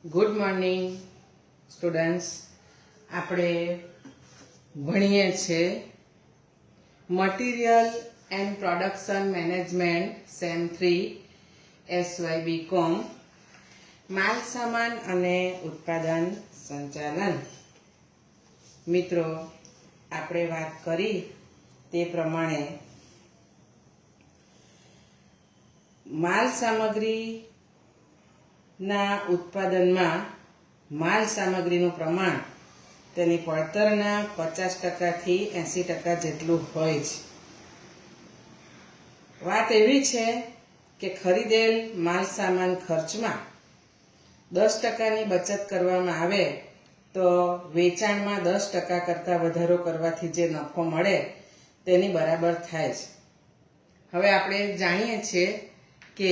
Good morning students. આપણે ભણીએ છીએ material and production management sem 3 SYBCom માલ સામાન અને ઉત્પાદન સંચાલન. મિત્રો, આપણે વાત કરી તે પ્રમાણે માલ સામગ્રી ના ઉત્પાદનમાં માલ સામગ્રીનું પ્રમાણ તેની પડતરના 50% થી 80% જેટલું હોય છે. વાત એવી છે કે ખરીદેલ માલ સામાન ખર્ચમાં 10%ની બચત કરવામાં આવે તો વેચાણમાં 10% કરતાં વધારો કરવાથી જે નફો મળે તેની બરાબર થાય છે. હવે આપણે જાણીએ છીએ કે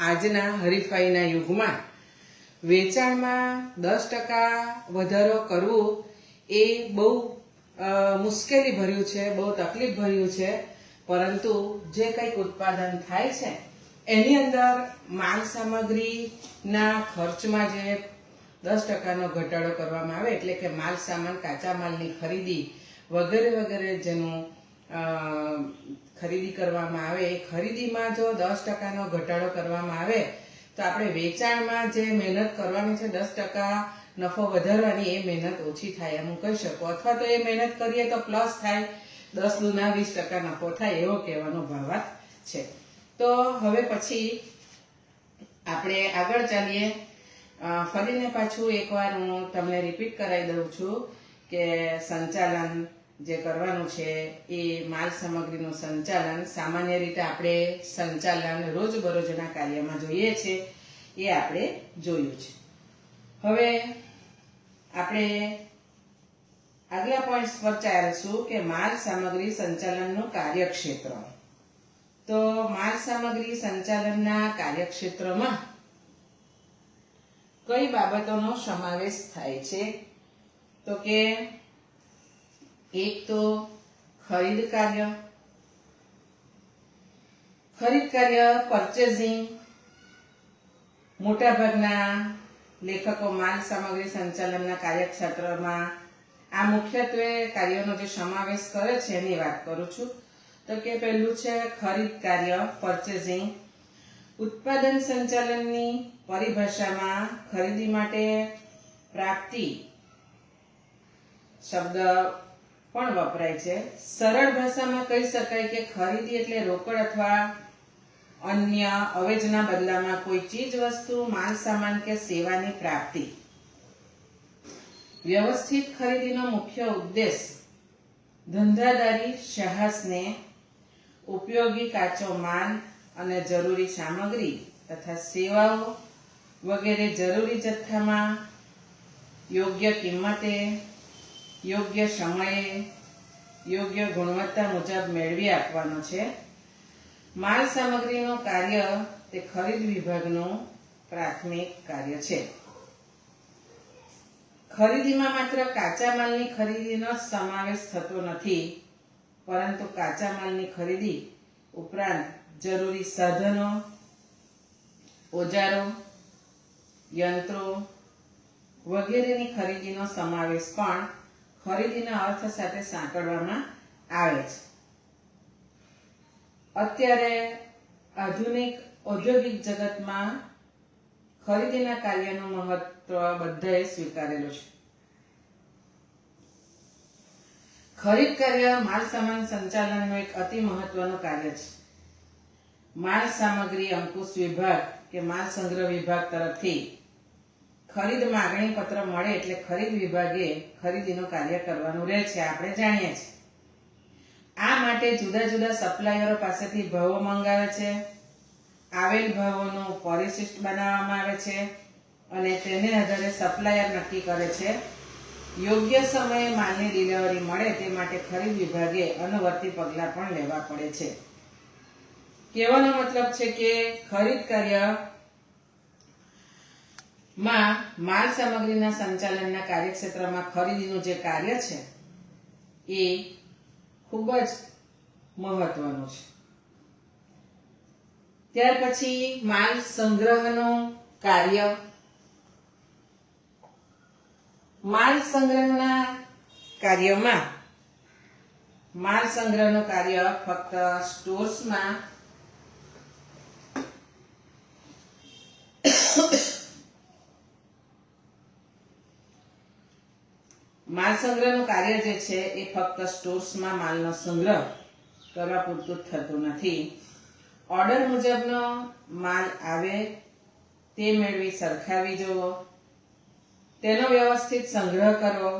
આજના હરીફાઈના યુગમાં વેચાણમાં 10% વધારો કરવું એ બહુ મુશ્કેલી ભર્યું છે, બહુ તકલીફ ભર્યું છે. પરંતુ જે કંઈક ઉત્પાદન થાય છે એની અંદર માલ સામગ્રીના ખર્ચમાં જે 10%નો ઘટાડો કરવામાં આવે, એટલે કે માલ સામાન કાચા માલની ખરીદી વગેરે વગેરે જેનું ખરીદી કરવામાં આવે, એ ખરીદીમાં જો 10%નો ઘટાડો કરવામાં આવે તો આપણે વેચાણમાં જે મહેનત કરવાની છે 10% નફો વધારવાની, એ મહેનત ઓછી થાય એમ કહી શકો. અથવા તો એ મહેનત કરીએ તો પ્લસ થાય, 10 દુના 20% નફો થાય, એવો કહેવાનો ભાવાર્થ છે. તો હવે પછી આપણે આગળ ચાલીએ. ફરીને પાછું એકવાર હું તમને રિપીટ કરાવી દઉં છું કે સંચાલન જે કરવાનું છે એ માલ સામગ્રીનું સંચાલન સામાન્ય રીતે આપણે સંચાલન રોજબરોજના કાર્યમાં જોઈએ છે, એ આપણે જોયું છે. હવે આપણે આગલા પોઈન્ટ્સ પર ચાલીશું કે માલ સામગ્રી સંચાલનનું કાર્યક્ષેત્ર. તો માલ સામગ્રી સંચાલનના કાર્યક્ષેત્રમાં કઈ બાબતોનો સમાવેશ થાય છે? તો કે એક તો ખરીદ કાર્ય પરચેઝિંગ. મોટાભાગના લેખકો માલ સામગ્રી સંચાલનના કાર્યક્ષેત્રમાં આ મુખ્યત્વે કાર્યોનો જે સમાવેશ કરે છે એની વાત કરું છું. તો કે પહેલું છે ખરીદ કાર્ય પરચેઝિંગ. ઉત્પાદન સંચાલનની પરિભાષામાં ખરીદી માટે પ્રાપ્તિ શબ્દ પણ વપરાય છે. સરળ ભાષામાં કહી શકાય કે ખરીદી એટલે રોકડ અથવા અન્ય અવેજના બદલામાં કોઈ ચીજ વસ્તુ, માલ સામાન કે સેવાની પ્રાપ્તિ. વ્યવસ્થિત ખરીદીનો મુખ્ય ઉદ્દેશ ધંધાદારી સાહસને ઉપયોગી કાચો માલ અને જરૂરી સામગ્રી તથા સેવાઓ વગેરે જરૂરી જથ્થામાં યોગ્ય કિંમતે, યોગ્ય સમયે, યોગ્ય ગુણવત્તા મુજબ મેળવી આપવાનો છે. માલ સામગ્રીનું કાર્ય તે ખરીદ વિભાગનું પ્રાથમિક કાર્ય છે. ખરીદીમાં માત્ર કાચા માલની ખરીદીનો સમાવેશ થતો નથી, પરંતુ કાચા માલની ખરીદી ઉપરાંત જરૂરી સાધનો, ઓજારો, યંત્રો વગેરેની ખરીદીનો સમાવેશ પણ ખરીદીના અર્થ સાથે સાંકળવામાં આવે છે. અત્યારે આધુનિક ઔદ્યોગિક જગતમાં ખરીદીના કાર્યનું મહત્વ બધાએ સ્વીકારેલું છે. ખરીદ કાર્ય માલ સામાન સંચાલનનું એક અતિ મહત્વનું કાર્ય છે. માલ સામગ્રી અંકુશ વિભાગ કે માલ સંગ્રહ વિભાગ તરફથી ખરીદ માગણી પત્ર મળે એટલે ખરીદ વિભાગે ખરીદીનું કાર્ય કરવાનું રહે છે, આપણે જાણીએ છીએ. આ માટે જુદા જુદા સપ્લાયરો પાસેથી ભાવો મંગાવે છે. આવેલ ભાવોનું પરિશિષ્ટ બનાવવામાં આવે છે અને તેને આધારે સપ્લાયર નક્કી કરે છે. યોગ્ય સમયે માલની ડિલિવરી મળે તે માટે ખરીદ વિભાગે અનુવર્તી પગલાં પણ લેવા પડે છે. કહેવાનો મતલબ છે કે ખરીદ કાર્યમાં માલ સામગ્રીના સંચાલનના કાર્યક્ષેત્રમાં ખરીદીનું જે કાર્ય છે એ ખૂબ જ મહત્વનું છે. ત્યાર પછી માલ સંગ્રહનું કાર્ય. માલ સંગ્રહના કાર્યમાં માલ સંગ્રહનું કાર્ય ફક્ત સ્ટોર્સમાં માલ સંગ્રહનું કાર્ય જે છે એ ફક્ત સ્ટોર્સમાં માલનો સંગ્રહ કરવા પૂરતું જ થતું નથી. ઓર્ડર મુજબનો માલ આવે તે મેળવી સરખાવી જોવો, તેનો વ્યવસ્થિત સંગ્રહ કરવો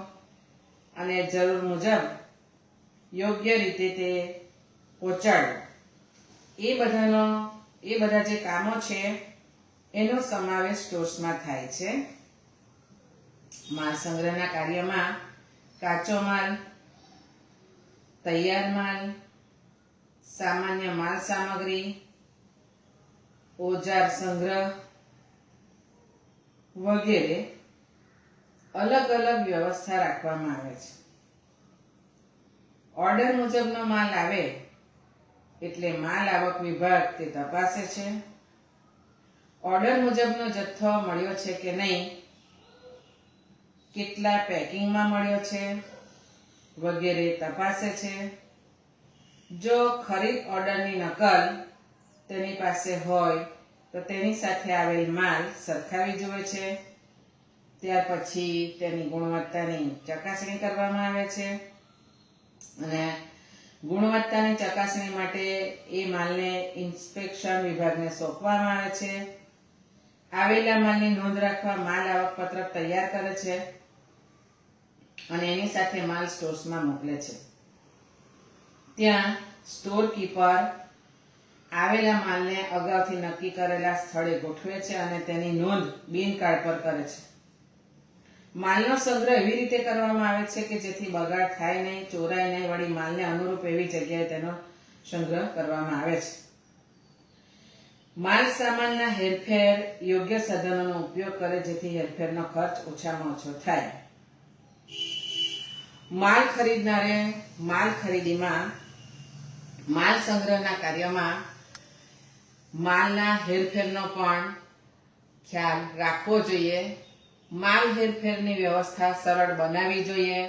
અને જરૂર મુજબ યોગ્ય રીતે તે પહોંચાડવું, એ બધા જે કામો છે એનો સમાવેશ સ્ટોર્સમાં થાય છે. માલ સંગ્રહના કાર્યમાં કાચો માલ, તૈયાર માલ, સામાન્ય માલ સામગ્રી, ઓજાર સંગ્રહ વગેરે અલગ અલગ વ્યવસ્થા રાખવામાં આવે છે. ઓર્ડર મુજબનો માલ આવે એટલે માલ આવક વિભાગ તે તપાસે છે. ઓર્ડર મુજબનો જથ્થો મળ્યો છે કે નહીં, કેટલા પેકિંગમાં મળ્યો છે વગેરે તપાસે છે. જો ખરીદ ઓર્ડરની નકલ તેની પાસે હોય તો તેની સાથે આવેલ માલ સરખાવી જુએ છે. ત્યાર પછી તેની ગુણવત્તાની ચકાસણી કરવામાં આવે છે અને ગુણવત્તાની ચકાસણી માટે એ માલને ઇન્સ્પેક્શન વિભાગને સોંપવામાં આવે છે. આવેલા માલની નોંધ રાખવા માલ આવક પત્રક તૈયાર કરે છે અને એની સાથે માલ સ્ટોર્સમાં મોકલે છે. ત્યાં સ્ટોર કીપર આવેલા માલને અગાઉથી નક્કી કરેલા સ્થળે ગોઠવે છે અને તેની નોંધ બિન કાર્ડ પર કરે છે. માલનો સંગ્રહ એવી રીતે કરવામાં આવે છે કે જેથી બગાડ થાય નહીં, ચોરાય નહીં, વળી માલને અનુરૂપ એવી જગ્યાએ તેનો સંગ્રહ કરવામાં આવે છે. માલ સામાનના હેરફેર યોગ્ય સાધનોનો ઉપયોગ કરે જેથી હેરફેરનો ખર્ચ ઓછામાં ઓછો થાય. માલ ખરીદનારે માલ ખરીદીમાં માલ સંગ્રહના કાર્યમાં માલના હેરફેરનો પણ ખ્યાલ રાખવો જોઈએ. માલ હેરફેરની વ્યવસ્થા સરળ બનાવવી જોઈએ.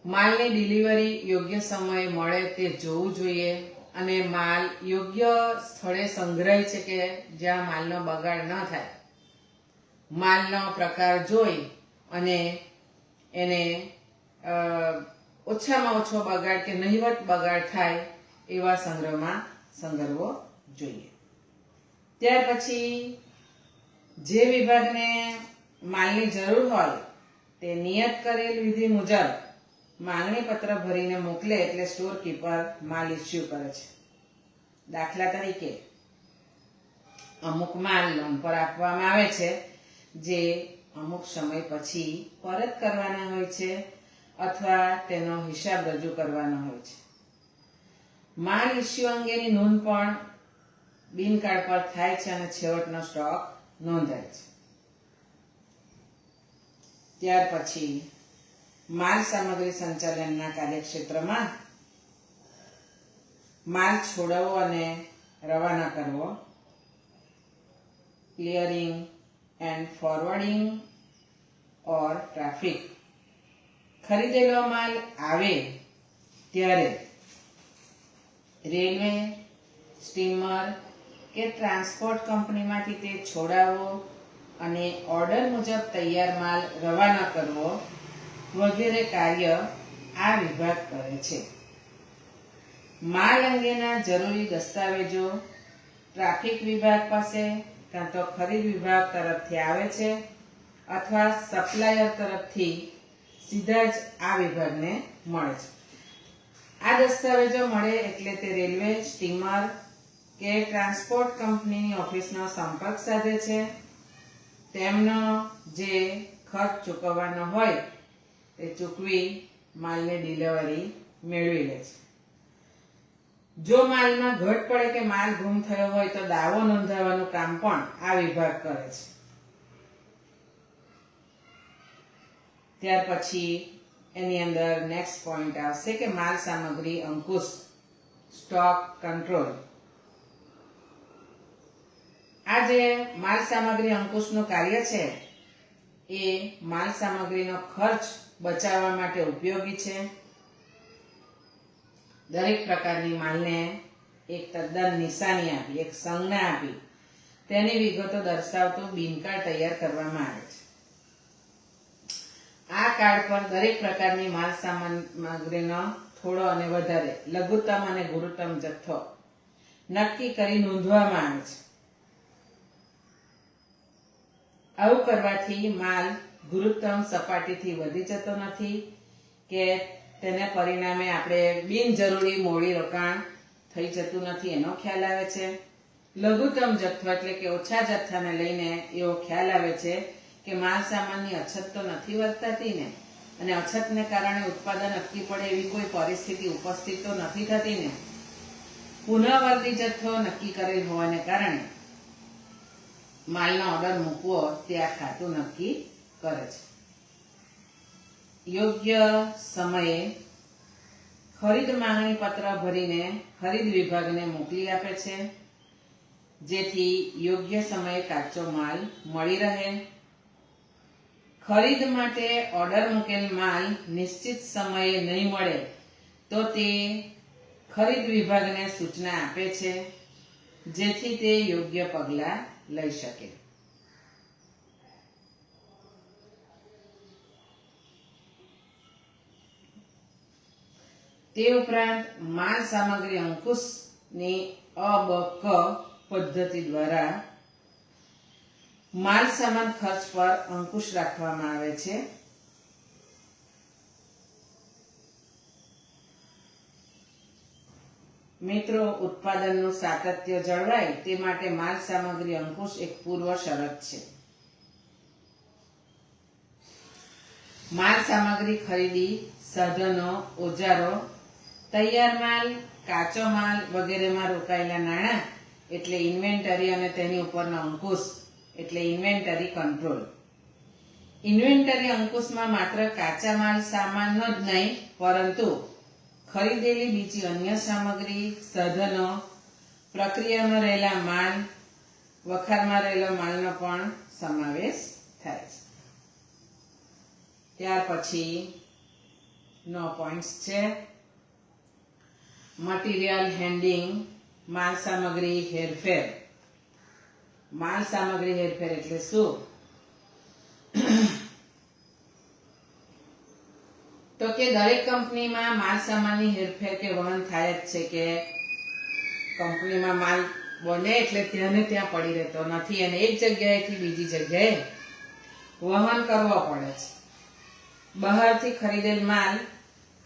માલની ડિલિવરી યોગ્ય સમયે મળે તે જોવું જોઈએ અને માલ યોગ્ય સ્થળે સંગ્રહાય છે કે જ્યાં માલનો બગાડ ન થાય. માલનો પ્રકાર જોઈ અને એને ઓછામાં ઓછો બગાડ કે નહિવત બગાડ થાય એવા સંગ્રહમાં સંગ્રહવો જોઈએ. ત્યાર પછી જે વિભાગને માલની જરૂર હોય તે નિયત કરેલ વિધિ મુજબ માંગણી પત્ર ભરીને મોકલે એટલે સ્ટોર કીપર માલ ઇસ્યુ કરે છે. દાખલા તરીકે અમુક માલ લોન પર આપવામાં આવે છે જે અમુક સમય પછી પરત કરવાના હોય છે અથવા તેનો હિસાબ રજૂ કરવાનો હોય છે. માલ ઇસ્યુ અંગેની નોંધ પણ બિન કાર્ડ પર થાય છે અને છેવટનો સ્ટોક નોંધાય છે. ત્યાર પછી માલ સામગ્રી સંચાલનના કાર્યક્ષેત્રમાં માલ છોડાવવો અને રવાના કરવો, clearing and forwarding or traffic. ખરીદેલો માલ આવે ત્યારે રેલવે, સ્ટીમર કે ટ્રાન્સપોર્ટ કંપનીમાંથી તે છોડાવવો અને ઓર્ડર મુજબ તૈયાર માલ રવાના કરવો વગેરે કાર્ય આ વિભાગ કરે છે. માલ અંગેના જરૂરી દસ્તાવેજો ટ્રાફિક વિભાગ પાસે કાં તો ખરીદ વિભાગ તરફથી આવે છે અથવા સપ્લાયર તરફથી સીધા જ આ વિભાગને મળે છે. આ દસ્તાવેજો મળે એટલે તે રેલવે, સ્ટીમર કે ટ્રાન્સપોર્ટ કંપનીની ઓફિસનો સંપર્ક સાધે છે. તેમનો જે ખર્ચ ચૂકવવાનો હોય તે ચૂકવી માલની ડિલિવરી મેળવી લે છે. જો માલમાં ઘટ પડે કે માલ ગુમ થયો હોય તો દાવો નોંધાવવાનું કામ પણ આ વિભાગ કરે છે. ત્યાર પછી એની અંદર નેક્સ્ટ પોઈન્ટ આવશે કે માલ સામગ્રી અંકુશ, સ્ટોક કંટ્રોલ. આ જે માલ સામગ્રી અંકુશનું કાર્ય છે એ માલ સામગ્રીનો ખર્ચ બચાવવા માટે ઉપયોગી છે. દરેક પ્રકારની માલને એક તદ્દન નિશાની આપી, એક સંજ્ઞા આપી તેની વિગતો દર્શાવતો બિનકાર્ડ તૈયાર કરવામાં આવે છે. આ કાર્ડ પર દરેક પ્રકારની માલ સામગ્રીનો થોડો અને વધારે, લઘુત્તમ અને ગુરુત્તમ જથ્થો નક્કી કરી નોંધવામાં આવે છે. આવું કરવાથી માલ ગુરુત્તમ સપાટીથી વધી જતો નથી કે તેને પરિણામે આપણે બિનજરૂરી મૂડી રોકાણ થઈ જતું નથી, એનો ખ્યાલ આવે છે. લઘુત્તમ જથ્થો એટલે કે ઓછા જથ્થાને લઈને એવો ખ્યાલ આવે છે કે માલ સામાનની અછત તો નથી વર્તાતી ને, અને અછતને કારણે ઉત્પાદન અટકી પડે એવી કોઈ પરિસ્થિતિ ઉપસ્થિત તો નથી થતી ને. પુનઃવર્તી જથ્થો નક્કી કરેલ હોવાને કારણે માલનો ઓર્ડર મૂકવો તે આ ખાતું નક્કી કરે છે. યોગ્ય સમયે ખરીદ માંગણી પત્ર ભરીને ખરીદ વિભાગને મોકલી આપે છે, જેથી યોગ્ય સમયે કાચો માલ મળી રહે. ખરીદ માટે ઓર્ડર મૂકેલ માલ નિશ્ચિત સમયે નહીં મળે તો તે ખરીદ વિભાગને સૂચના આપે છે, જેથી તે યોગ્ય પગલાં લઈ શકે. તે ઉપરાંત માલ સામગ્રી અંકુશની અ-બ-ક પદ્ધતિ દ્વારા માલ સામાન ખર્ચ પર અંકુશ રાખવામાં આવે છે. મિત્રો, ઉત્પાદનનું સાતત્ય જળવાય તે માટે માલ સામગ્રી અંકુશ એક પૂર્વ શરત છે. માલ સામગ્રી ખરીદી, સાધનો, ઓજારો, તૈયાર માલ, કાચો માલ વગેરેમાં રોકાયેલા નાણાં એટલે ઇન્વેન્ટરી અને તેની ઉપરનો અંકુશ એટલે ઇન્વેન્ટરી કંટ્રોલ. ઇન્વેન્ટરી અંકુશમાં માત્ર કાચા માલ સામાનનો જ નહીં, પરંતુ ખરીદેલી બીજી અન્ય સામગ્રી, સાધનો, પ્રક્રિયામાં રહેલા માલ, વખારમાં રહેલો માલનો પણ સમાવેશ થાય છે. ત્યાર પછી નો પોઈન્ટ્સ છે મટીરિયલ હેન્ડલિંગ, માલ સામગ્રી હેરફેર. માલ સામગ્રી હેરફેર એટલે શું? તો કે દરેક કંપનીમાં માલ સામાનની હેરફેર કે વહન થાય જ છે, કે કંપનીમાં માલ બને એટલે ત્યાં ને ત્યાં પડી રહેતો નથી અને એક જગ્યાએથી બીજી જગ્યાએ વહન કરવો પડે છે. બહારથી ખરીદેલ માલ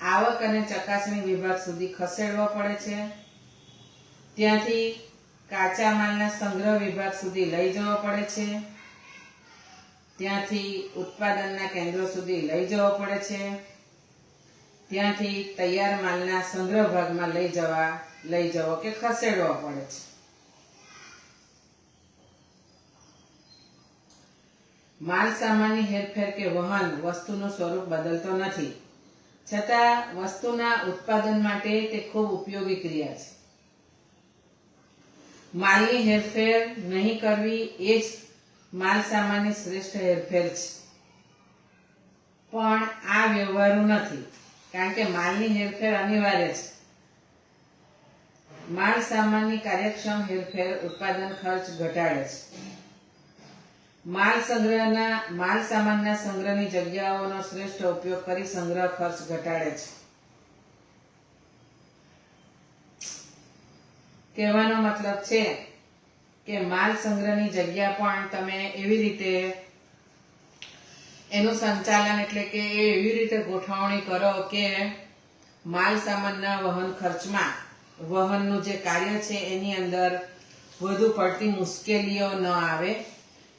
આવક અને ચકાસણી વિભાગ સુધી ખસેડવો પડે છે. ત્યાંથી કાચા માલના સંગ્રહ વિભાગ સુધી લઈ જવો પડે છે. ત્યાંથી ઉત્પાદનના કેન્દ્રો સુધી લઈ જવો પડે છે. ત્યાંથી તૈયાર માલના સંગ્રહ ભાગમાં લઈ જવો કે ખસેડવો પડે છે. માલ સામાનની હેરફેર કે વહન વસ્તુનું સ્વરૂપ બદલતો નથી, છતાં વસ્તુના ઉત્પાદન માટે તે ખૂબ ઉપયોગી ક્રિયા છે. માલની હેરફેર નહીં કરવી એ જ માલ સામાનની શ્રેષ્ઠ હેરફેર છે. પણ આ વ્યવહારુ નથી, કારણ કે માલની હેરફેર અનિવાર્ય છે. માલ સામાનની કાર્યક્ષમ હેરફેર ઉત્પાદન ખર્ચ ઘટાડે છે. માલ સામાનના સંગ્રહની જગ્યાઓનો શ્રેષ્ઠ ઉપયોગ કરી સંગ્રહ ખર્ચ ઘટાડે છે. કહેવાનો મતલબ છે કે માલ સંગ્રહની જગ્યા પણ તમે એવી રીતે એનું સંચાલન એટલે કે એવી રીતે ગોઠવણી કરો કે માલ સામાનના વહન ખર્ચમાં વહનનું જે કાર્ય છે એની અંદર વધુ પડતી મુશ્કેલીઓ ન આવે.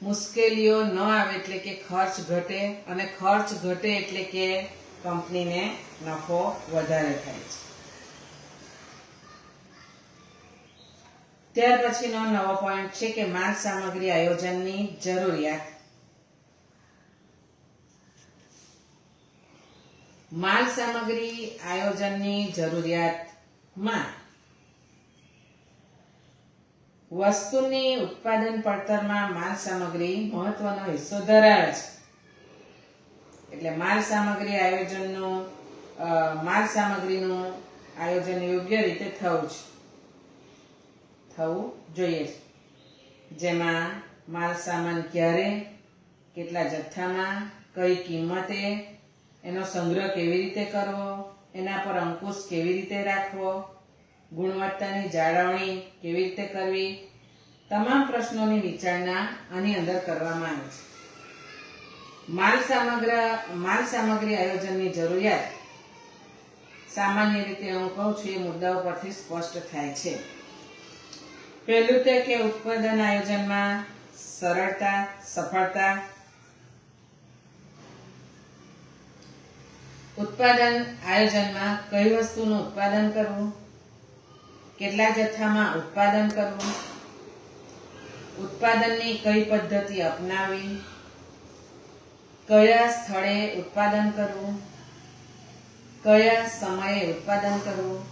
મુશ્કેલીઓ ન આવે એટલે કે ખર્ચ ઘટે, અને ખર્ચ ઘટે એટલે કે કંપનીને નફો વધારે થાય છે. ત્યાર પછીનો નવો પોઈન્ટ છે કે માલ સામગ્રી આયોજનની જરૂરિયાત. માલ સામગ્રી આયોજનની જરૂરિયાતમાં વસ્તુની ઉત્પાદન પડતરમાં માલ સામગ્રી મહત્વનો હિસ્સો ધરાવે છે. એટલે માલ સામગ્રીનું આયોજન યોગ્ય રીતે થવું જોઈએ, જેમાં માલ સામાન ક્યારે, કેટલા જથ્થામાં, કઈ કિંમતે, એનો સંગ્રહ કેવી રીતે કરવો, એના પર અંકુશ કેવી રીતે રાખવો, ગુણવત્તાની જાળવણી કેવી રીતે કરવી, તમામ પ્રશ્નોની વિચારણા આની અંદર કરવામાં આવે છે. માલ સામગ્રી આયોજનની જરૂરિયાત સામાન્ય રીતે હું કહું છું એ મુદ્દાઓ પરથી સ્પષ્ટ થાય છે. પહેલું તે કે ઉત્પાદન આયોજનમાં સરળતા, સફળતા. ઉત્પાદન આયોજનમાં કઈ વસ્તુનું ઉત્પાદન કરવું, કેટલા જથ્થામાં ઉત્પાદન કરવું, ઉત્પાદનની કઈ પદ્ધતિ અપનાવવી, કયા સ્થળે ઉત્પાદન કરવું, કયા સમયે ઉત્પાદન કરવું,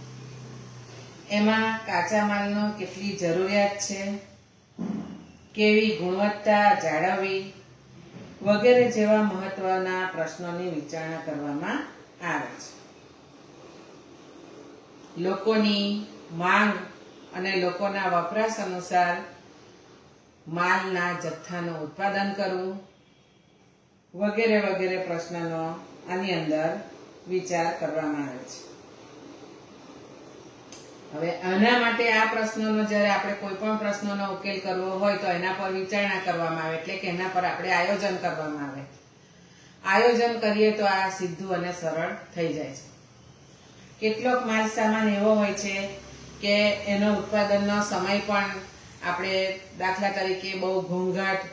એમાં કાચા માલનો કેટલી જરૂરિયાત છે, કેવી ગુણવત્તા જાળવવી વગેરે જેવા મહત્વના પ્રશ્નોની વિચારણા કરવામાં આવે છે. લોકોની માંગ અને લોકોના વપરાશ અનુસાર માલના જથ્થાનું ઉત્પાદન કરવું વગેરે વગેરે પ્રશ્નનો આની અંદર વિચાર કરવામાં આવે છે. હવે આના માટે આ પ્રશ્નોનો જ્યારે આપણે કોઈ પણ પ્રશ્નનો ઉકેલ કરવો હોય તો એના પર વિચારણા કરવામાં આવે, એટલે કે એના પર આપણે આયોજન કરવામાં આવે. આયોજન કરીએ તો આ સીધું અને સરળ થઈ જાય છે. કેટલોક માલ સામાન એવો હોય છે કે એનો ઉત્પાદનનો સમય પણ આપણે દાખલા તરીકે બહુ ઘોંઘાટ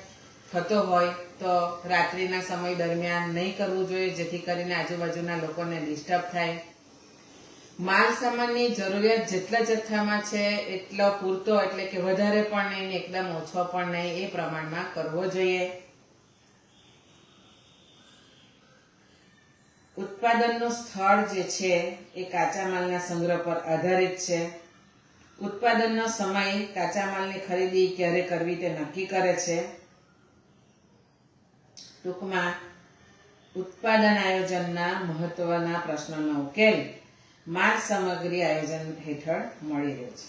થતો હોય તો રાત્રિના સમય દરમિયાન નહીં કરવું જોઈએ, જેથી કરીને આજુબાજુના લોકોને ડિસ્ટર્બ થાય. માલ સામાનની જરૂરિયાત જેટલા જથ્થામાં છે એટલો પૂરતો, એટલે કે વધારે પણ નહીં એકદમ ઓછો પણ નહીં, એ પ્રમાણમાં કરવો જોઈએ. ઉત્પાદનનું સ્થળ જે છે એ કાચા માલના સંગ્રહ પર આધારિત છે. ઉત્પાદનનો સમય કાચા માલની ખરીદી ક્યારે કરવી તે નક્કી કરે છે. ટૂંકમાં ઉત્પાદન આયોજનના મહત્વના પ્રશ્નોનો ઉકેલ માલ સામગ્રી આયોજન હેઠળ મળી રહે છે.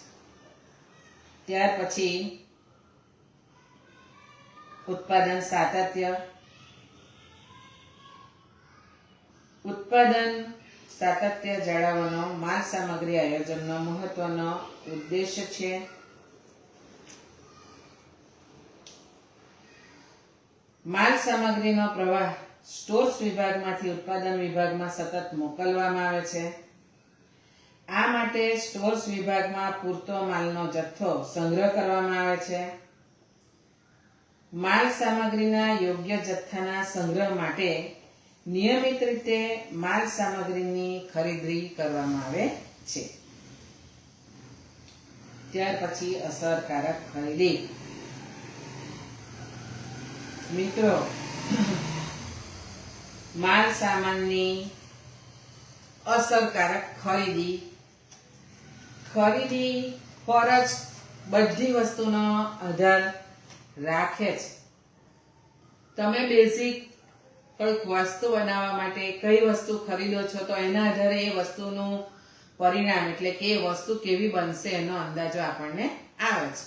ત્યાર પછી ઉત્પાદન સાતત્ય. ઉત્પાદન સાતત્ય જાળવવાનો માલ સામગ્રી આયોજનનો મહત્વનો ઉદ્દેશ્ય છે. માલ સામગ્રીનો પ્રવાહ સ્ટોર્સ વિભાગમાંથી ઉત્પાદન વિભાગમાં સતત મોકલવામાં આવે છે. આ માટે સ્ટોર્સ વિભાગમાં પૂરતો માલનો જથ્થો સંગ્રહ કરવામાં આવે છે. માલ સામગ્રીના યોગ્ય જથ્થાના સંગ્રહ માટે નિયમિત રીતે માલ સામગ્રીની ખરીદી કરવામાં આવે છે. ત્યાર પછી અસરકારક ખરીદી. મિત્રો, માલ સામાનની અસરકારક ખરીદી પર જ બધી વસ્તુનો આધાર રાખે છે. તમે બેઝિક કોઈક વસ્તુ બનાવવા માટે કઈ વસ્તુ ખરીદો છો તો એના આધારે એ વસ્તુનું પરિણામ, એટલે કે એ વસ્તુ કેવી બનશે એનો અંદાજો આપણને આવે છે.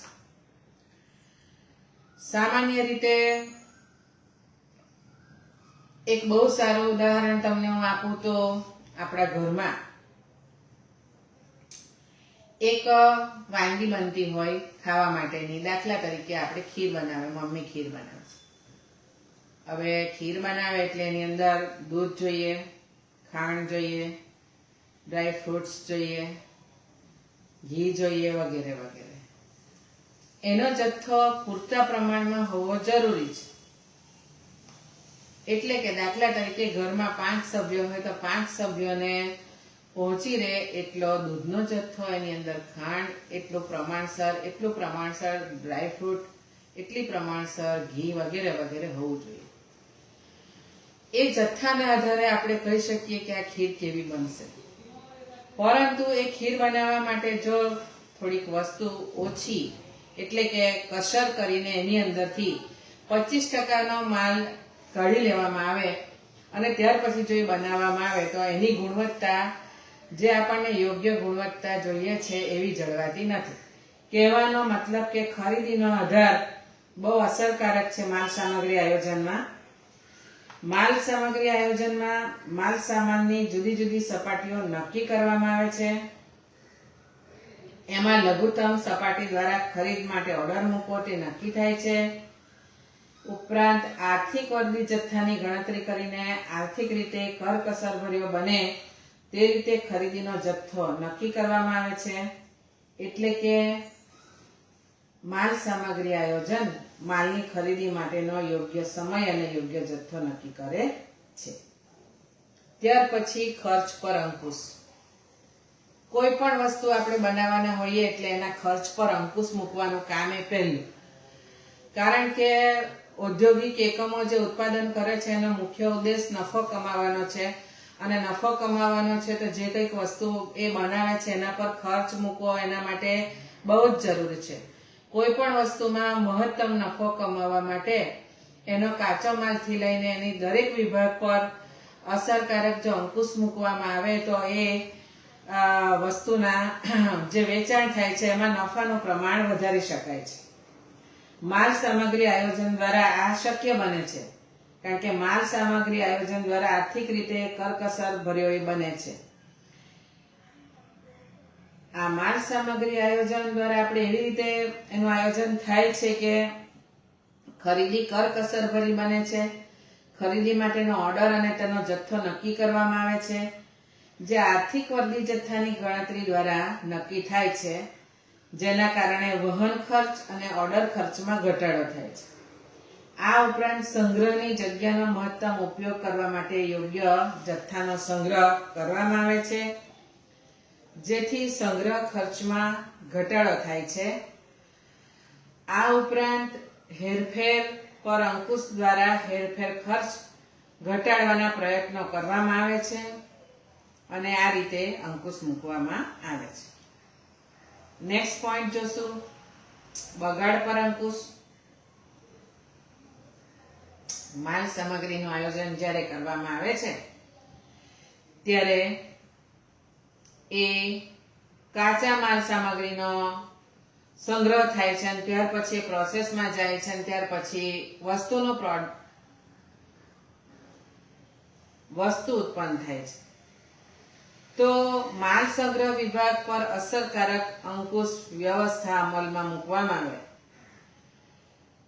સામાન્ય રીતે એક બહુ સારું ઉદાહરણ તમને હું આપું તો આપણા ઘરમાં એક વાનગી બનતી હોય ખાવા માટેની. દાખલા તરીકે આપણે ખીર બનાવે, મમ્મી ખીર બનાવે. હવે ખીર બનાવે એટલે એની અંદર દૂધ જોઈએ, ખાંડ જોઈએ, ડ્રાય ફ્રૂટ્સ જોઈએ, ઘી જોઈએ વગેરે વગેરે. એનો જથ્થો પૂરતા પ્રમાણમાં હોવો જરૂરી છે. એટલે કે દાખલા તરીકે ઘરમાં 5 સભ્યો હોય તો 5 સભ્યોને પહોંચી રહે એટલો દૂધનો જથ્થો, એની અંદર ખાંડ એટલું પ્રમાણસર ડ્રાય ફ્રૂટ એટલી પ્રમાણસર ઘી વગેરે વગેરે હોવું જોઈએ. એ જથ્થાના આધારે આપણે કહી શકીએ કે આ ખીર કેવી બનશે. પરંતુ એ ખીર બનાવવા માટે જો થોડીક વસ્તુ ઓછી, એટલે કે કસર કરીને એની અંદરથી 25% માલ કાઢી લેવામાં આવે અને ત્યાર પછી જો એ બનાવવામાં આવે તો એની ગુણવત્તા જે આપણને યોગ્ય ગુણવત્તા જોઈએ છે એવી જળવાતી નથી. કહેવાનો મતલબ કે ખરીદીનો આધાર બહુ અસરકારક છે માલ સામગ્રી આયોજનમાં. માલ સામગ્રી આયોજનમાં માલ સામાનની જુદી જુદી સપાટીઓ નક્કી કરવામાં આવે છે. એમાં લઘુત્તમ સપાટી દ્વારા ખરીદ માટે ઓર્ડર મૂકવો તે નક્કી થાય છે. ઉપરાંત આર્થિક વર્દી જથ્થાની ગણતરી કરીને આર્થિક રીતે કરકસરભર્યો બને તે રીતે ખરીદીનો જથ્થો નક્કી કરવામાં આવે છે. એટલે કે માલ સામગ્રી આયોજન માલની ખરીદી માટેનો યોગ્ય સમય અને યોગ્ય જથ્થો નક્કી કરે છે. ત્યાર પછી ખર્ચ પર અંકુશ. કોઈ પણ વસ્તુ આપણે બનાવવાના હોઈએ એટલે એના ખર્ચ પર અંકુશ મૂકવાનું કામ એ પહેલું. કારણ કે ઔદ્યોગિક એકમો જે ઉત્પાદન કરે છે એનો મુખ્ય ઉદ્દેશ નફો કમાવાનો છે, અને નફો કમાવાનો છે તો જે કંઈક વસ્તુ એ બનાવે છે એના પર ખર્ચ મૂકવો એના માટે બહુ જ જરૂરી છે. કોઈ પણ વસ્તુમાં મહત્તમ નફો કમાવા માટે એનો કાચો માલથી લઈને એની દરેક વિભાગ પર અસરકારક જો અંકુશ મૂકવામાં આવે તો એ વસ્તુના જે વેચાણ થાય છે એમાં નફાનું પ્રમાણ વધારી શકાય છે. માલ સામગ્રી આયોજન દ્વારા આ શક્ય બને છે, કારણ કે માલ સામગ્રી આયોજન દ્વારા આર્થિક રીતે કરકસર ભર્યો એ બને છે. આ માલ સામગ્રી આયોજન દ્વારા આપણે એવી રીતે એનું આયોજન થાય છે કે ખરીદી કરકસર ભરી બને છે. ખરીદી માટેનો ઓર્ડર અને તેનો જથ્થો નક્કી કરવામાં આવે છે, જે આર્થિક વર્દી જથ્થાની ગણતરી દ્વારા નક્કી થાય છે, જેના કારણે વહન ખર્ચ અને ઓર્ડર ખર્ચમાં ઘટાડો થાય છે. આ ઉપરાંત સંગ્રહની જગ્યાનો મહત્તમ ઉપયોગ કરવા માટે યોગ્ય જથ્થાનો સંગ્રહ કરવામાં આવે છે, જેથી સંગ્રહ ખર્ચમાં ઘટાડો થાય છે. આ ઉપરાંત હેરફેર પર અંકુશ દ્વારા હેરફેર ખર્ચ ઘટાડવાના પ્રયત્નો કરવામાં આવે છે, અને આ રીતે અંકુશ મૂકવામાં આવે છે. નેક્સ્ટ પોઈન્ટ જોશું, બગાડ પર અંકુશ. માલ સામગ્રીનું આયોજન જ્યારે કરવામાં આવે છે ત્યારે એ કાચા માલ સામગ્રીનો સંગ્રહ થાય છે, અને ત્યાર પછી પ્રોસેસમાં જાય છે, અને ત્યાર પછી વસ્તુ ઉત્પન્ન થાય છે. તો માલ સંગ્રહ વિભાગ પર અસરકારક અંકુશ વ્યવસ્થા અમલમાં મૂકવામાં આવે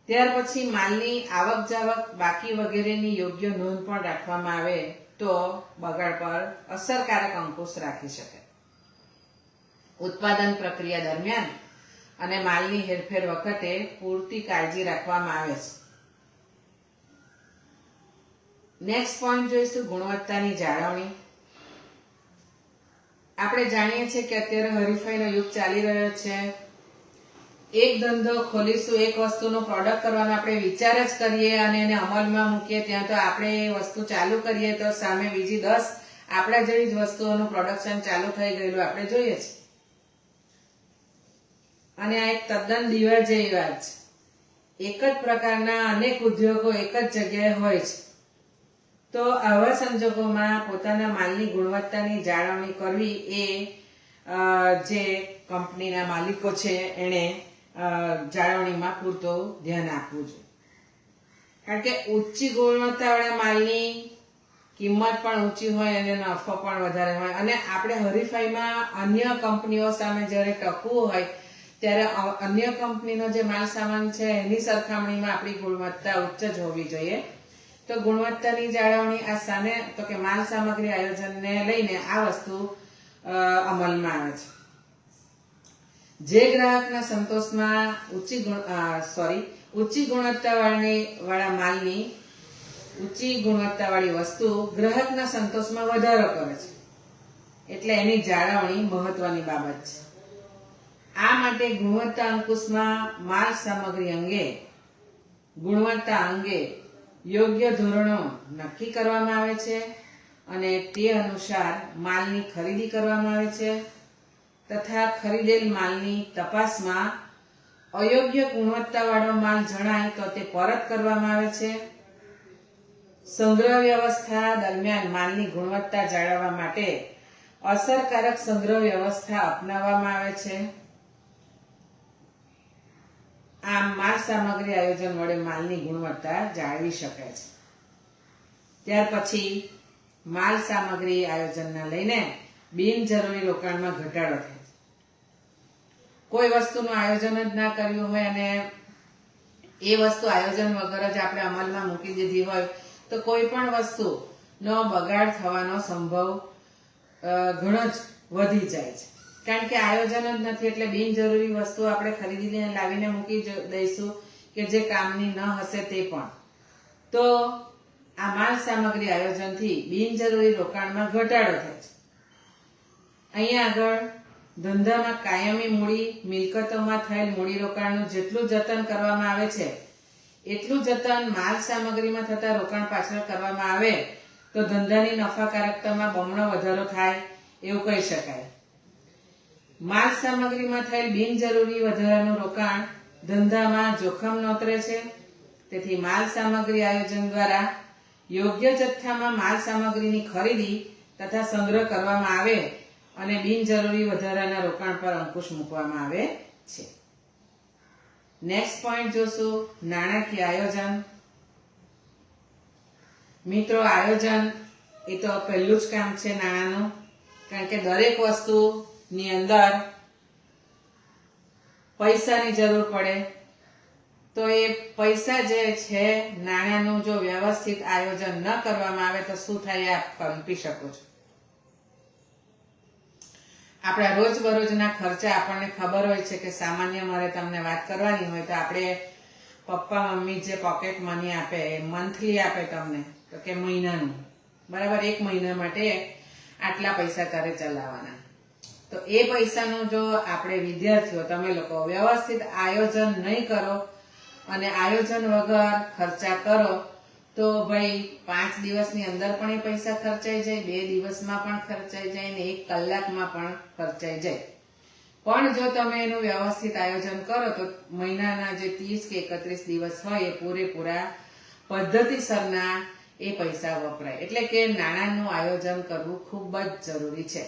ત્યાર પછી માલની આવક જાવક બાકી વગેરેની યોગ્ય નોંધ પણ રાખવામાં આવે તો બગાડ પર અસરકારક અંકુશ રાખી શકાય. ઉત્પાદન પ્રક્રિયા દરમિયાન અને માલની હેરફેર વખતે પૂરતી કાળજી રાખવામાં આવે છે. નેક્સ્ટ પોઈન્ટ જોઈશું, ગુણવત્તાની જાળવણી. આપણે જાણીએ છીએ કે અત્યારે હરીફાઈનો યુગ ચાલી રહ્યો છે. એક ધંધો ખોલીશું, એક વસ્તુનું પ્રોડક્ટ કરવાનો આપણે વિચાર જ કરીએ અને એને અમલમાં મૂકીએ, ત્યાં તો આપણે એ વસ્તુ ચાલુ કરીએ તો સામે બીજી 10 આપણા જેવી જ વસ્તુઓનું પ્રોડક્શન ચાલુ થઈ ગયેલું આપણે જોઈએ છે. અને આ એક તદ્દન દીવા જેવી વાત છે. એક જ પ્રકારના અનેક ઉદ્યોગો એક જ જગ્યાએ હોય છે. તો આવા સંજોગોમાં પોતાના માલની ગુણવત્તાની જાળવણી કરવી એ જે કંપનીના માલિકો છે એને જાળવણીમાં પૂરતું ધ્યાન આપવું જોઈએ. કારણ કે ઊંચી ગુણવત્તાવાળા માલની કિંમત પણ ઊંચી હોય અને નફો પણ વધારે હોય, અને આપણે હરીફાઈમાં અન્ય કંપનીઓ સામે જ્યારે ટકવું હોય ત્યારે અન્ય કંપનીનો જે માલ સામાન છે એની સરખામણીમાં આપણી ગુણવત્તા ઉચ્ચ જ હોવી જોઈએ. તો ગુણવત્તાની જાળવણી આ સામે તો કે માલ સામગ્રી આયોજનને લઈને આ વસ્તુ અમલમાં આવે છે. જે ગ્રાહકના સંતોષમાં ઊંચી ગુણવત્તાવાળા માલની ઊંચી ગુણવત્તાવાળી વસ્તુ ગ્રાહકના સંતોષમાં વધારો કરે છે, એટલે એની જાળવણી મહત્વની બાબત છે. આ માટે ગુણવત્તા અંકુશમાં માલ સામગ્રી ગુણવત્તા અંગે યોગ્ય ધોરણો નક્કી કરવામાં આવે છે, અને તે અનુસાર માલની ખરીદી કરવામાં આવે છે, તથા ખરીદેલ માલની તપાસમાં અયોગ્ય ગુણવત્તાવાળો માલ જણાય તો તે પરત કરવામાં આવે છે. સંગ્રહ વ્યવસ્થા દરમિયાન માલની ગુણવત્તા જાળવવા માટે અસરકારક સંગ્રહ વ્યવસ્થા અપનાવવામાં આવે છે. આમ માલ સામગ્રી આયોજન વડે માલની ગુણવત્તા જાળવી શકાય છે. ત્યાર પછી માલ સામગ્રી આયોજનને લઈને બિનજરૂરી રોકાણમાં ઘટાડો થાય છે. કોઈ વસ્તુનું આયોજન જ ના કર્યું હોય અને એ વસ્તુ આયોજન વગર જ આપણે અમલમાં મૂકી દીધી હોય તો કોઈ પણ વસ્તુનો બગાડ થવાનો સંભવ ઘણો જ વધી જાય છે. કારણ કે આયોજન જ નથી એટલે બિનજરૂરી વસ્તુ આપણે ખરીદીને લાવીને મૂકી દઈશું કે જે કામની ન હશે તે પણ. તો આ માલ સામગ્રી આયોજનથી બિનજરૂરી રોકાણમાં ઘટાડો થાય છે. અહીંયા આગળ ધંધામાં કાયમી મૂડી મિલકતોમાં થયેલ મૂડી રોકાણનું જેટલું જતન કરવામાં આવે છે એટલું જતન માલ સામગ્રીમાં થતા રોકાણ પાછળ કરવામાં આવે તો ધંધાની નફાકારકતામાં બમણો વધારો થાય એવું કહી શકાય. માલ સામગ્રીમાં થયેલ બિનજરૂરી વધારાનું રોકાણ ધંધામાં જોખમ નોતરે છે. તેથી માલ સામગ્રી આયોજન દ્વારા યોગ્ય જથ્થામાં માલ સામગ્રીની ખરીદી તથા સંગ્રહ કરવામાં આવે અને બિનજરૂરી વધારાના રોકાણ પર અંકુશ મૂકવામાં આવે છે. નેક્સ્ટ પોઈન્ટ જોશું નાણાકીય આયોજન. મિત્રો, આયોજન એ તો પહેલું જ કામ છે નાણાંનું. કારણ કે દરેક વસ્તુની અંદર પૈસાની જરૂર પડે તો એ પૈસા જે છે નાણાંનું જો વ્યવસ્થિત આયોજન ન કરવામાં આવે તો શું થાય આપ કલ્પી શકો છો. આપણા રોજબરોજના ખર્ચા આપણને ખબર હોય છે કે સામાન્ય મારે તમને વાત કરવાની હોય તો આપણે પપ્પા મમ્મી જે પોકેટ મની આપે એ મંથલી આપે તમને તો કે મહિનાનું, બરાબર, 1 મહિના માટે આટલા પૈસા તારે ચલાવવાના. તો એ પૈસાનું જો આપણે વિદ્યાર્થીઓ તમે લોકો વ્યવસ્થિત આયોજન નહીં કરો અને આયોજન વગર ખર્ચા કરો તો ભાઈ 5 દિવસની અંદર પણ એ પૈસા ખર્ચાઈ જાય, 2 દિવસમાં પણ ખર્ચાઈ જાય ને 1 કલાકમાં પણ ખર્ચાઈ જાય. પણ જો તમે એનું વ્યવસ્થિત આયોજન કરો તો મહિનાના જે 30 કે 31 દિવસ હોય એ પૂરેપૂરા પદ્ધતિસરના એ પૈસા વપરાય. એટલે કે નાણાંનું આયોજન કરવું ખૂબ જ જરૂરી છે.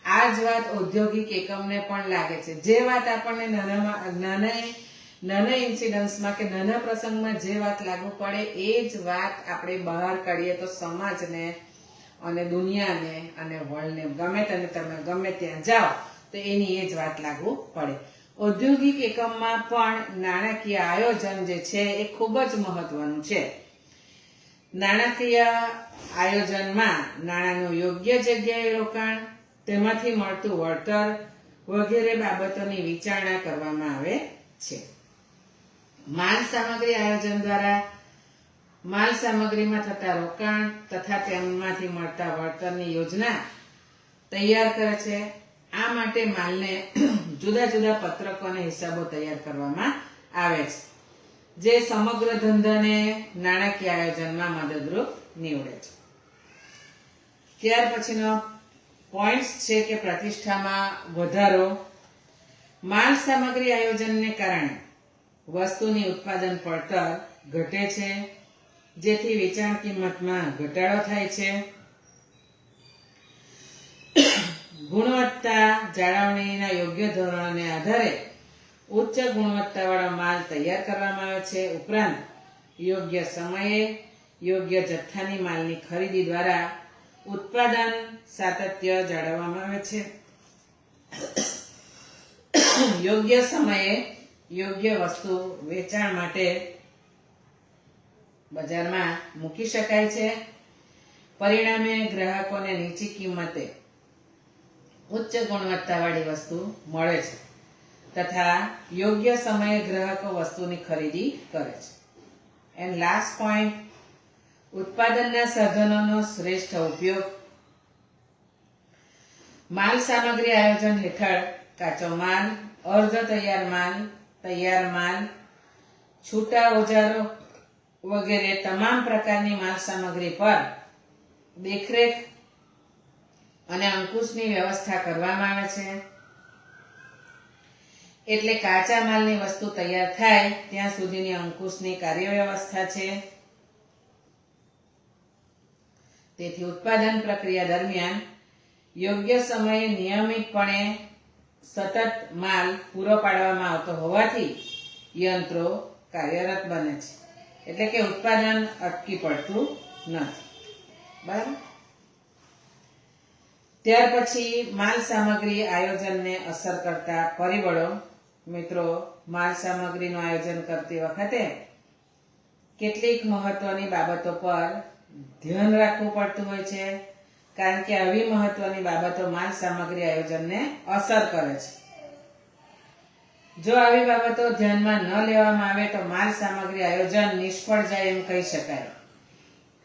આ જ વાત ઔદ્યોગિક એકમને પણ લાગે છે. જે વાત આપણને નાના ઇન્સિડન્ટ્સમાં કે નાના પ્રસંગમાં જે વાત લાગુ પડે એ જ વાત આપણે બહાર કાઢીએ તો સમાજને અને દુનિયાને અને વર્લ્ડને ગમે ત્યાં જાઓ તો એની એ જ વાત લાગુ પડે. ઔદ્યોગિક એકમમાં પણ નાણાકીય આયોજન જે છે એ ખૂબ જ મહત્વનું છે. નાણાકીય આયોજનમાં નાણાંનું યોગ્ય જગ્યાએ રોકાણ, તેમાંથી મળતું વળતર વગેરે બાબતોની વિચારણા કરવામાં આવે છે. માલ સામગ્રી આયોજન દ્વારા માલ સામગ્રીમાં થતા રોકાણ તથા તેમાંથી મળતા વળતરની યોજના તૈયાર કરે છે. આ માટે માલને જુદા જુદા પત્રકો અને હિસાબો તૈયાર કરવામાં આવે છે જે સમગ્ર ધંધાને નાણાકીય આયોજનમાં મદદરૂપ નીવડે છે. ત્યાર પછીનો પોઈન્ટ છે કે પ્રતિષ્ઠામાં વધારો. માલ સામગ્રી આયોજનને કારણે વસ્તુની ઉત્પાદન પડતર ઘટે છે જેથી વેચાણ કિંમતમાં ઘટાડો થાય છે. ગુણવત્તા જાળવણીના યોગ્ય ધોરણોને આધારે ઉચ્ચ ગુણવત્તાવાળો માલ તૈયાર કરવામાં આવે છે. ઉપરાંત યોગ્ય સમયે યોગ્ય જથ્થાની માલની ખરીદી દ્વારા ઉત્પાદન સાતત્ય જાળવવામાં આવે છે. યોગ્ય સમયે યોગ્ય વસ્તુ વેચાણ માટે બજારમાં મૂકી શકાય છે. પરિણામે ગ્રાહકોને નીચી કિંમતે ઉચ્ચ ગુણવત્તાવાળી વસ્તુ મળે છે તથા યોગ્ય સમયે ગ્રાહકો વસ્તુની ખરીદી કરે છે. એન્ડ લાસ્ટ પોઈન્ટ, ઉત્પાદનના સાધનોનો શ્રેષ્ઠ ઉપયોગ. માલ સામગ્રી આયોજન હેઠળ કાચો માલ, અર્ધ તૈયાર માલ, તૈયાર માલ, છૂટા ઓજારો વગેરે તમામ પ્રકારની માલ સામગ્રી પર દેખરેખ અને અંકુશની વ્યવસ્થા કરવામાં આવે છે. એટલે કાચા માલની વસ્તુ તૈયાર થાય ત્યાં સુધીની અંકુશની કાર્ય વ્યવસ્થા છે. તેથી ઉત્પાદન પ્રક્રિયા દરમિયાન યોગ્ય સમયે નિયમિતપણે સતત માલ પૂરો પાડવામાં આવતો હોવાથી યંત્રો કાર્યરત બને છે, એટલે કે ઉત્પાદન અટકી પડતું નથી. બરાબર. ત્યાર પછી માલ સામગ્રી આયોજનને અસર કરતા પરિબળો. મિત્રો, માલ સામગ્રીનું આયોજન કરતી વખતે કેટલીક મહત્વની બાબતો પર ધ્યાન રાખવું પડતું હોય છે, કારણ કે આવી મહત્વની બાબતો માલ સામગ્રી આયોજનને અસર કરે છે. જો આવી બાબતો ધ્યાનમાં ન લેવામાં આવે તો માલ સામગ્રી આયોજન નિષ્ફળ જાય એમ કહી શકાય.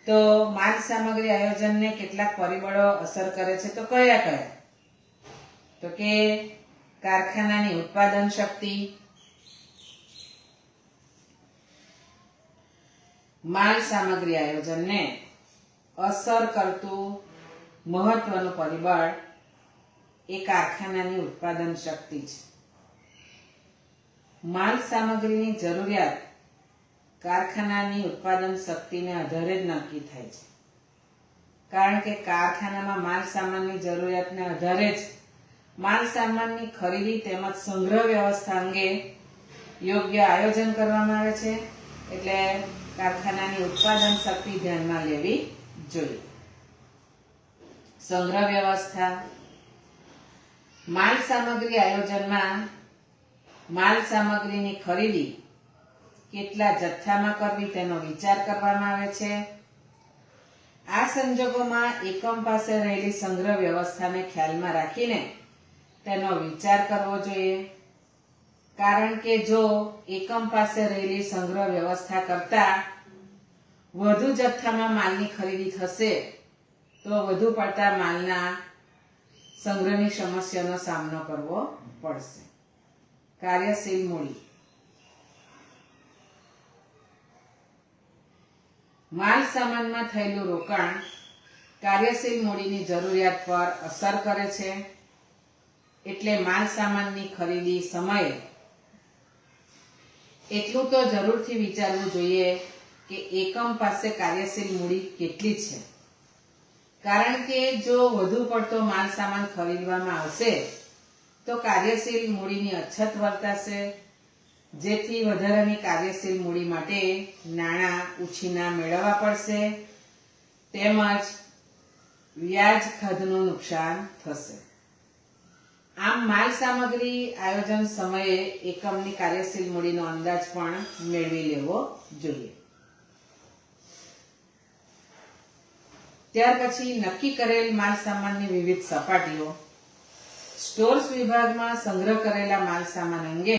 તો માલ સામગ્રી આયોજનને કેટલાક પરિબળો અસર કરે છે, તો કયા કયા? તો કે કારખાનાની ઉત્પાદન શક્તિ, માલ સામગ્રી આયોજનને અસર કરતું મહત્વનું પરિબળ એ કારખાનાની ઉત્પાદન શક્તિ છે. માલ સામગ્રીની જરૂરિયાત કારખાનાની ઉત્પાદન શક્તિને આધારે જ નક્કી થાય છે, કારણ કે કારખાનામાં માલ સામાનની જરૂરિયાતને આધારે જ માલ સામાનની ખરીદી તેમજ સંગ્રહ વ્યવસ્થા અંગે યોગ્ય આયોજન કરવામાં આવે છે. એટલે કારખાનાની ઉત્પાદન શક્તિ ધ્યાનમાં લેવી જોઈએ. સંગ્રહ વ્યવસ્થા. માલ સામગ્રી આયોજનમાં માલ સામગ્રીની ખરીદી કેટલા જથ્થામાં કરવી તેનો વિચાર કરવામાં આવે છે. આ સંજોગોમાં એકમ પાસે રહેલી સંગ્રહ વ્યવસ્થાને ખ્યાલમાં રાખીને તેનો વિચાર કરવો જોઈએ, કારણ કે જો એકમ પાસે રહેલી સંગ્રહ વ્યવસ્થા કરતા વધુ જથ્થામાં માલની ખરીદી થશે તો વધુ પડતા માલના સંગ્રહની સમસ્યાનો સામનો કરવો પડશે. કાર્યશીલ મૂડી. માલ સામાનમાં થયેલું રોકાણ કાર્યશીલ મૂડીની જરૂરિયાત પર અસર કરે છે, એટલે માલ સામાનની ખરીદી સમયે એટલું તો જરૂરથી વિચારવું જોઈએ કે એકમ પાસે કાર્યશીલ મૂડી કેટલી છે, કારણ કે જો વધુ પડતો માલ સામાન ખરીદવામાં આવશે તો કાર્યશીલ મૂડીની અછત વર્તાશે, જેથી વધારાની કાર્યશીલ મૂડી માટે નાણાં ઉછીના મેળવવા પડશે, તેમજ વ્યાજ ખાધનું નુકસાન થશે. આમ માલ સામગ્રી આયોજન સમયે એકમની કાર્યશીલ મૂડીનો અંદાજ પણ મેળવી લેવો જોઈએ. ત્યાર પછી નક્કી કરેલ માલ સામાનની વિવિધ સપાટીઓ. સ્ટોર્સ વિભાગમાં સંગ્રહ કરેલા માલ સામાન અંગે